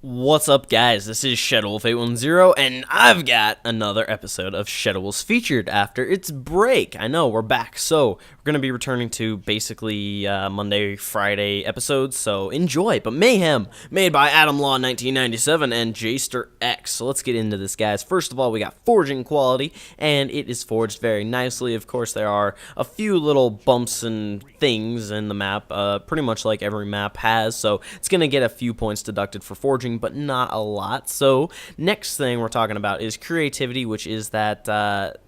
What's up, guys? This is ShadowWolf810, and I've got another episode of ShadowWolves Featured after its break. I know, we're back, so we're going to be returning to basically Monday, Friday episodes, so enjoy. But Mayhem, made by Adam Law 1997 and Jaster X. So let's get into this, guys. First of all, we got forging quality, and it is forged very nicely. Of course, there are a few little bumps and things in the map, pretty much like every map has, so it's going to get a few points deducted for forging, but not a lot. So next thing we're talking about is creativity, which is that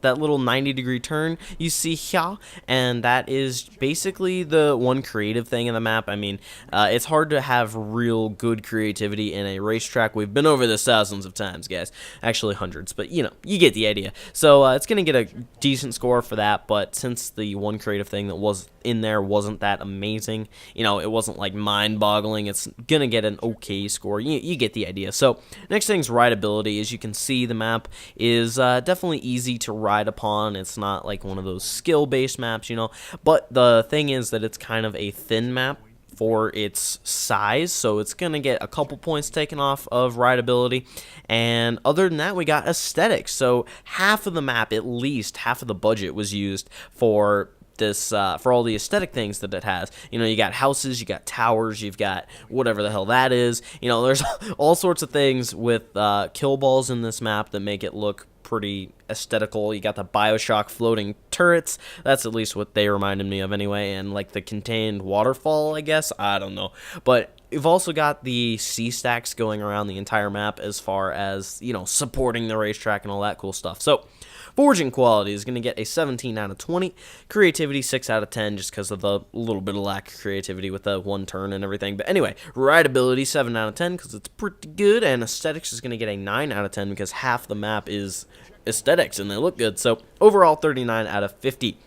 little 90-degree turn you see here, and that is basically the one creative thing in the map. I mean, it's hard to have real good creativity in a racetrack. We've been over this thousands of times, guys. Actually hundreds, but you know, you get the idea. So it's gonna get a decent score for that, but since the one creative thing that was in there wasn't that amazing, you know, it wasn't like mind-boggling, it's gonna get an okay score. You get the idea. So next thing's rideability. As you can see, the map is definitely easy to ride upon. It's not like one of those skill-based maps, you know, but the thing is that it's kind of a thin map for its size, so it's gonna get a couple points taken off of rideability. And other than that, we got aesthetics. So half of the map, at least half of the budget, was used for this for all the aesthetic things that it has. You know, you got houses, you got towers, you've got whatever the hell that is. You know, there's all sorts of things with kill balls in this map that make it look pretty aesthetical. You got the Bioshock floating turrets. That's at least what they reminded me of anyway. And like the contained waterfall, I guess. I don't know. But you've also got the C-stacks going around the entire map as far as, you know, supporting the racetrack and all that cool stuff. So forging quality is going to get a 17 out of 20. Creativity, 6 out of 10, just because of the little bit of lack of creativity with the one turn and everything. But anyway, rideability, 7 out of 10, because it's pretty good. And aesthetics is going to get a 9 out of 10, because half the map is aesthetics, and they look good. So overall, 39 out of 50.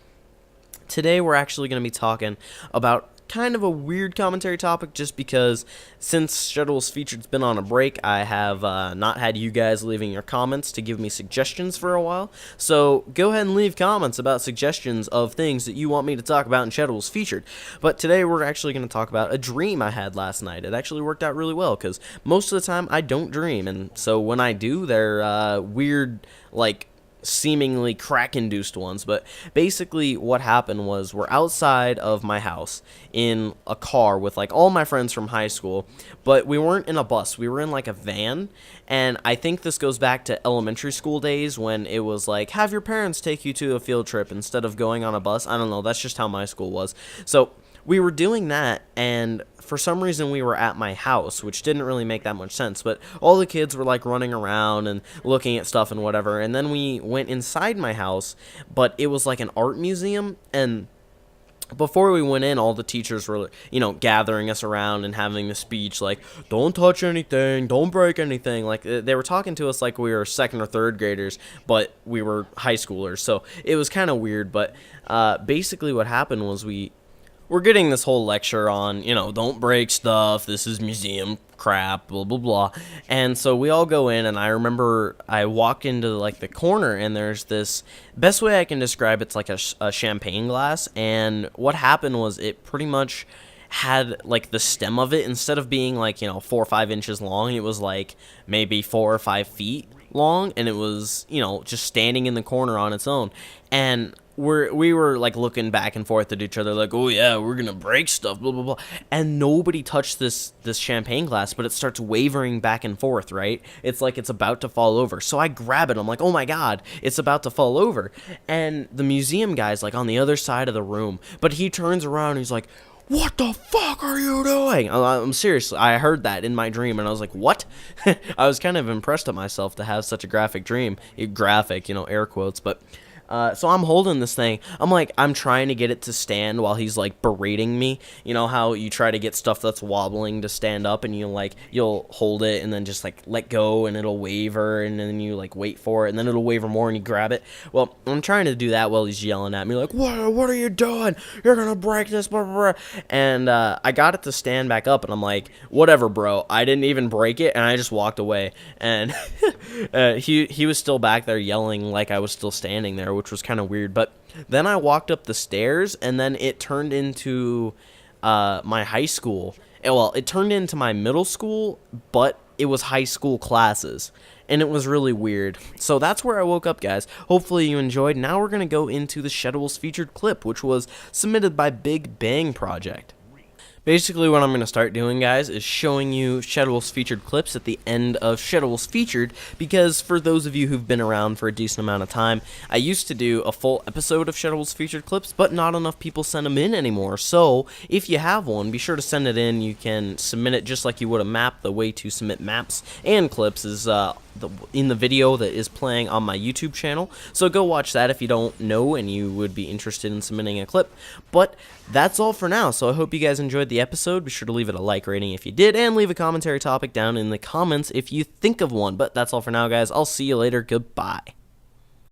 Today, we're actually going to be talking about kind of a weird commentary topic, just because since Shadow's Featured's been on a break, I have not had you guys leaving your comments to give me suggestions for a while. So go ahead and leave comments about suggestions of things that you want me to talk about in Shadow's Featured. But today we're actually going to talk about a dream I had last night. It actually worked out really well, because most of the time I don't dream, and so when I do, they're weird, like seemingly crack-induced ones. But basically what happened was, we're outside of my house in a car with like all my friends from high school, but we weren't in a bus, we were in like a van. And I think this goes back to elementary school days, when it was like, have your parents take you to a field trip instead of going on a bus. I don't know, that's just how my school was. So we were doing that, and for some reason we were at my house, which didn't really make that much sense, but all the kids were like running around and looking at stuff and whatever. And then we went inside my house, but it was like an art museum, and before we went in, all the teachers were, you know, gathering us around and having a speech like, don't touch anything, don't break anything. Like, they were talking to us like we were second or third graders, but we were high schoolers. So it was kind of weird. But basically what happened was, we're getting this whole lecture on, you know, don't break stuff, this is museum crap, blah, blah, blah. And so we all go in, and I remember I walked into, like, the corner, and there's this, best way I can describe it's like a champagne glass, and what happened was, it pretty much had, like, the stem of it, instead of being, like, you know, 4 or 5 inches long, it was, like, maybe 4 or 5 feet long, and it was, you know, just standing in the corner on its own. And we were like looking back and forth at each other like, oh yeah, we're gonna break stuff, blah blah blah, and nobody touched this champagne glass, but it starts wavering back and forth, right? It's like it's about to fall over. So I grab it, I'm like, oh my god, it's about to fall over. And the museum guy's like on the other side of the room, but he turns around and he's like, what the fuck are you doing? I'm serious. I heard that in my dream, and I was like, what? I was kind of impressed at myself to have such a graphic dream. Graphic, you know, air quotes. But so I'm holding this thing. I'm trying to get it to stand while he's like berating me. You know how you try to get stuff that's wobbling to stand up, and you'll hold it and then just like let go, and it'll waver, and then you like wait for it, and then it'll waver more, and you grab it. Well, I'm trying to do that while he's yelling at me like, what are you doing? You're gonna break this, blah, blah, blah. And I got it to stand back up, and I'm like, whatever, bro. I didn't even break it, and I just walked away. And he was still back there yelling like I was still standing there, which was kind of weird. But then I walked up the stairs, and then it turned into my high school. Well, it turned into my middle school, but it was high school classes, and it was really weird. So that's where I woke up, guys. Hopefully you enjoyed. Now we're going to go into the Shedwell's featured clip, which was submitted by Big Bang Project. Basically, what I'm going to start doing, guys, is showing you Shedwell's featured clips at the end of Shedwell's featured, because for those of you who've been around for a decent amount of time, I used to do a full episode of Shedwell's featured clips, but not enough people send them in anymore. So if you have one, be sure to send it in. You can submit it just like you would a map. The way to submit maps and clips is in the video that is playing on my YouTube channel, so go watch that if you don't know and you would be interested in submitting a clip. But that's all for now, so I hope you guys enjoyed the episode. Be sure to leave it a like rating if you did, and leave a commentary topic down in the comments if you think of one. But that's all for now, guys. I'll see you later. Goodbye.